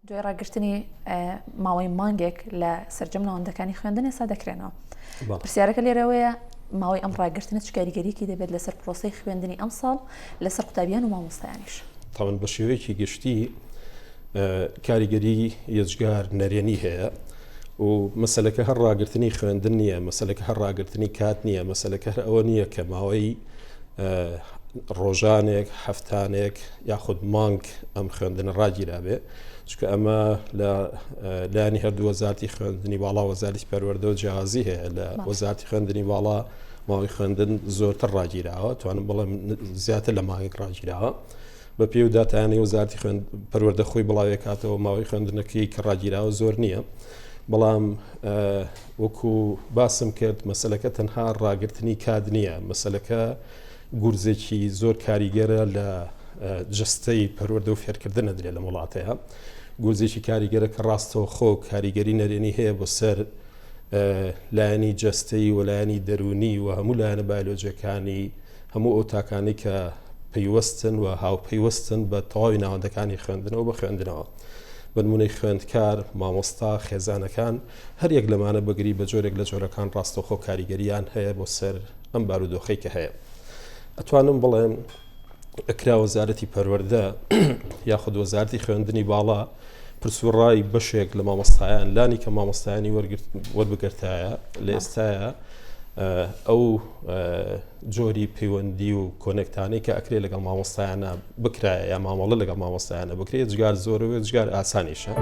دوای ڕاگررتنی ماوەی مانگێک لە سەررجەمنەوەندەکانی خوێندن ێستا دەکرێنەوە. پرسیارەکە لێرەوەیە ماوەی ئەم ڕاگررتنە چ کاریگەریکی دەبێت لەسەر پرۆسی خوێندنی ئەم ساڵ لەسەر قوتابیان و مامۆستایانیش. تاوان بە شێوەیەکی گشتی کاریگەری یەجگار نەرێنی هەیە و مەسەلەکە هەر ڕاگررتنی خوێندن نییە، مەسەلەکە هەر ڕاگررتنی کات نییە، مەسەلەکە هەر ئەوە نییە کە ماوەی ڕۆژانێک هەفتانێک یاخود مانگ ئەم خوێندنە ڕاگیرابێ، چکە ئەمە لە لایانی هەردوو وەزارەتی خوێندنی باڵا وەزارەتی پەروەردە و جیاوازی هەیە. لە وەزارەتی خوێندنی باڵا ماوەی خوێندن زۆرتر ڕاگیراوە، توانم بڵێم زیاتر لە مانگێک ڕاگیراوە. بە پێی و داتایانی وەزارەتی پەروەردە خۆی بڵاوی کاتەوە ماوەی خوێندنەکەی کە ڕاگیراوە زۆر نییە، بەڵام وەکو باسم کرد مەسەلەکە تەنها ڕاگررتنی کات نییە، مەسەلەکە گورزێکی زۆر کاریگەرە لە جستەی پەروەردە و فێرکردن دەدرێت لە وڵاتەیە. گورزێکی کاریگەرە کە ڕاستەوە خۆ کاریگەری نەرێنی هەیە بۆ سەر لایەنی جستەی وەلایەنی دەرونی و هەموو لایەنە بایۆلۆجیەکانی هەموو ئەو تاکانی کە پەیوەستن و هاوپەیوەستن بە تەواوی ناوەندەکانی خوێندنەوە بە خوێندنەوە. بنمونەی خوێندکار، مامۆستا، خێزانەکان هەر یەک لەمانە بەگری بە جۆرێک لە جۆرەکان ڕاستەوخۆ کاریگەریان هەیە بۆ سەر ئەم بارودۆخەی کە هەیە. ئەتوانم بڵێم ئەکرا وەزارەتی پەروەردە یاخود وەزارەتی خوێندنی باڵا پرسوڕای بەشێک لە مامۆستایان لانی کە مامۆستایانی وەربگرتایە لە ئێستاە ئەو جۆری پەیوەندی و کۆنێکتانەی کە ئەکرێ لەگەڵ مامۆستایانە بکرایە یا مامەڵە لەگەڵ مامۆستایانە بکرێت جگار زۆرەوە جگار ئاسانیشە.